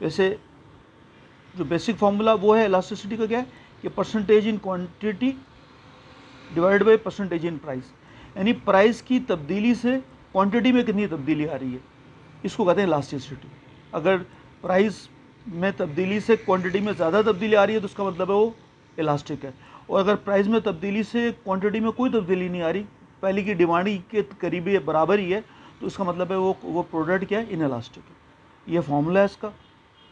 वैसे जो basic formula वो है इलास्टिसिटी का, क्या है कि percentage in quantity divide by percentage in price, यानी प्राइस की तब्दीली से क्वांटिटी में कितनी तब्दीली आ रही है, इसको कहते हैं इलास्टिसिटी। अगर प्राइस में तब्दीली से क्वांटिटी में ज़्यादा तब्दीली आ रही है तो उसका मतलब है वो इलास्टिक है, और अगर प्राइस में तब्दीली से क्वांटिटी में कोई तब्दीली नहीं आ रही, पहले की डिमांड के करीबी बराबर ही है, तो इसका मतलब है वो प्रोडक्ट क्या है, इन इलास्टिक है। ये फॉर्मूला है इसका,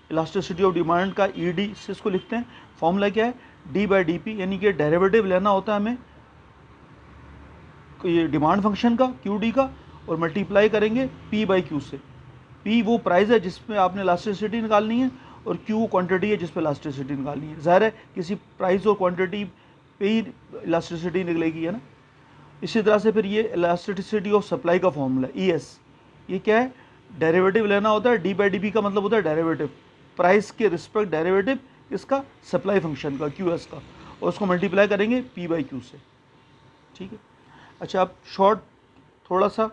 इलास्टिसिटी ऑफ डिमांड का, ईडी से इसको लिखते हैं। फॉर्मूला क्या है, डी बाई डी पी, यानी कि डेरिवेटिव लेना होता है हमें ये डिमांड फंक्शन का, क्यू डी का, और मल्टीप्लाई करेंगे पी बाई क्यू से। पी वो प्राइस है जिसमें आपने इलास्टिसिटी निकालनी है, और क्यू वो क्वांटिटी है जिस पर इलास्टिसिटी निकालनी है। ज़ाहिर है किसी प्राइस और क्वांटिटी पे ही इलास्टिसिटी निकलेगी, है ना। इसी तरह से फिर ये इलास्टिसिटी ऑफ सप्लाई का फॉर्मूला ई एस, ये क्या है, डेरिवेटिव लेना होता है। डी बाई डी पी का मतलब होता है डेरिवेटिव, प्राइस के रिस्पेक्ट डेरिवेटिव इसका, सप्लाई फंक्शन का, क्यू एस का, और उसको मल्टीप्लाई करेंगे पी बाई क्यू से। ठीक है। अच्छा, अब शॉर्ट थोड़ा सा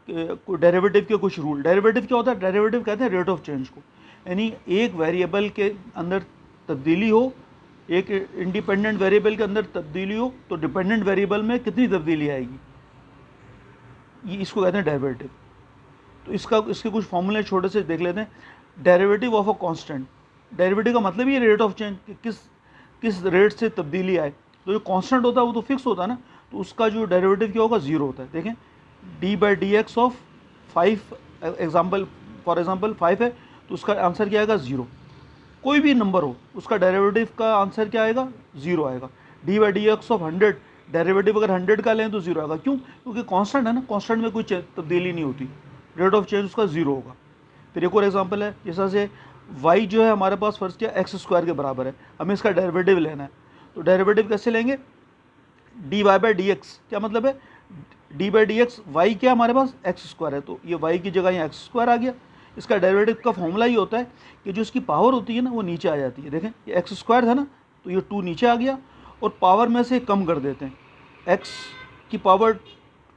डेरिवेटिव के कुछ रूल। डेरिवेटिव क्या होता है, डेरिवेटिव कहते हैं रेट ऑफ चेंज को, यानी एक वेरिएबल के अंदर तब्दीली हो, एक इंडिपेंडेंट वेरिएबल के अंदर तब्दीली हो, तो डिपेंडेंट वेरिएबल में कितनी तब्दीली आएगी, ये इसको कहते हैं डेरिवेटिव। तो इसके कुछ फॉर्मूले छोटे से देख लेते हैं। Derivative of a constant, derivative का मतलब ये रेट ऑफ चेंज, किस रेट से तब्दीली आए। तो जो कांस्टेंट होता है वो तो फिक्स होता है ना, तो उसका जो डेरिवेटिव क्या होगा, जीरो होता है। देखें, D by d x of 5, for example 5 है, तो उसका आंसर क्या आएगा, जीरो। कोई भी नंबर हो उसका डेरिवेटिव का आंसर क्या आएगा, जीरो आएगा। D by d x of 100, derivative अगर 100 का लें तो जीरो आएगा। क्यों, क्योंकि कांस्टेंट है ना, कांस्टेंट में कोई तब्दीली नहीं होती, रेट ऑफ चेंज उसका जीरो होगा। फिर एक और एग्जांपल है, जैसा से y जो है हमारे पास फर्स्ट किया एक्स स्क्वायर के बराबर है, हमें इसका डेरिवेटिव लेना है। तो डेरिवेटिव कैसे लेंगे, d y by d x, क्या मतलब है, d by d x, y क्या हमारे पास एक्स स्क्वायर है, तो ये y की जगह यहाँ एक्स स्क्वायर आ गया। इसका डेरिवेटिव का फॉर्मूला ही होता है कि जो इसकी पावर होती है ना वो नीचे आ जाती है। देखें, ये एक्स स्क्वायर था ना, तो ये 2 नीचे आ गया, और पावर में से कम कर देते हैं। एक्स की पावर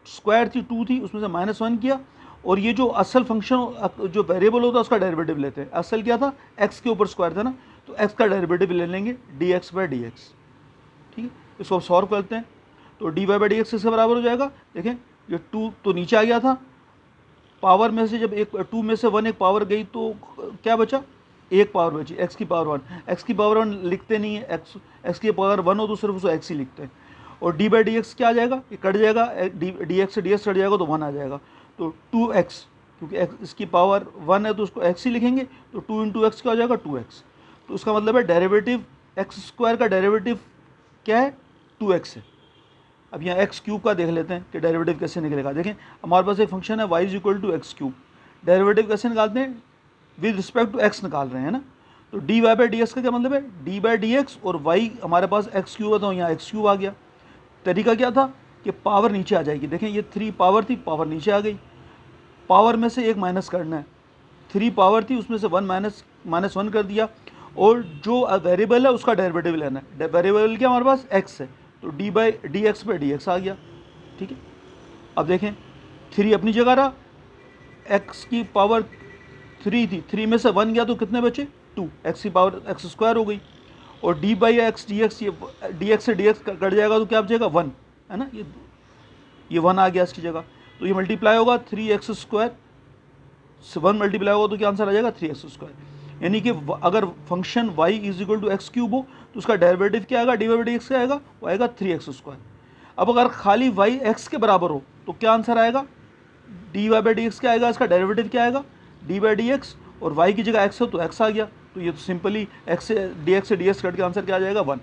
स्क्वायर थी 2 थी, उसमें से -1 किया, और ये जो असल फंक्शन जो वेरिएबल होता है उसका डेरिवेटिव लेते हैं। असल क्या था, एक्स के ऊपर स्क्वायर था ना, तो एक्स का डेरिवेटिव ले लेंगे d x by d x. ठीक है, इसको अब सॉल्व करते हैं, तो d y by d x इसके बराबर हो जाएगा। देखें, ये 2 तो नीचे आ गया था, पावर में से जब 2 में से 1 एक पावर गई तो क्या बचा, एक पावर बची, एक्स की पावर 1। एक्स की पावर 1 लिखते नहीं है, एक्स की पावर 1 हो तो सिर्फ उसको एक्स ही लिखते हैं। और डी बाई डी एक्स क्या आ जाएगा, ये कट जाएगा, डी एक्स से डी एक्स कट जाएगा तो 1 आ जाएगा, तो 2x, क्योंकि इसकी पावर 1 है तो उसको x ही लिखेंगे, तो 2 इंटू एक्स क्या हो जाएगा, 2x। तो उसका मतलब है डेरिवेटिव एक्स स्क्वायर का डेरिवेटिव क्या है, 2x है। अब यहाँ एक्स क्यूब का देख लेते हैं कि डेरिवेटिव कैसे निकलेगा। देखें, हमारे पास एक फंक्शन है y is equal to x cube, derivative कैसे निकालते हैं, विद रिस्पेक्ट टू x निकाल रहे हैं ना। तो d y by d x का क्या मतलब है, डी बाई डी एक्स, और y हमारे पास एक्स क्यूब है तो यहाँ एक्स क्यूब आ गया। तरीका क्या था कि पावर नीचे आ जाएगी। देखें, ये 3 पावर थी, पावर नीचे आ गई, पावर में से एक माइनस करना है। 3 पावर थी, उसमें से 1 -1 कर दिया, और जो वेरिएबल है उसका डेरिवेटिव लेना है। वेरिएबल क्या हमारे पास x है, तो डी बाई डी एक्स आ गया। ठीक है, अब देखें 3 अपनी जगह रहा, x की पावर 3 थी, 3 में से 1 गया तो कितने बचे, 2, x की पावर एक्स स्क्वायर हो गई, और D by x D x, ये डी एक्स से डी एक्स कट जाएगा तो क्या बचेगा, 1, है ना, ये 1 आ गया इसकी जगह। तो ये मल्टीप्लाई होगा 3x स्क्वायर से 1 मल्टीप्लाई होगा तो क्या आंसर आ जाएगा, 3x स्क्वायर। यानी कि अगर function y is equal to x cube हो तो उसका डेरिवेटिव क्या आएगा, डी बाई डी एक्स क्या आएगा, वो आएगा 3x स्क्वायर। अब अगर खाली y x के बराबर हो तो क्या आंसर आएगा, d y by d x क्या आएगा, इसका डेरिवेटिव क्या आएगा, डी बाई डी एक्स, और y की जगह x हो तो x आ गया, तो ये तो सिंपली x से डी एक्स कट के आंसर क्या आ जाएगा, 1।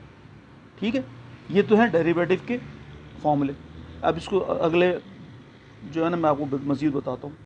ठीक है, ये तो है डेरिवेटिव के फॉर्मूले। अब इसको अगले जो है ना मैं आपको मज़ीद बताता हूँ।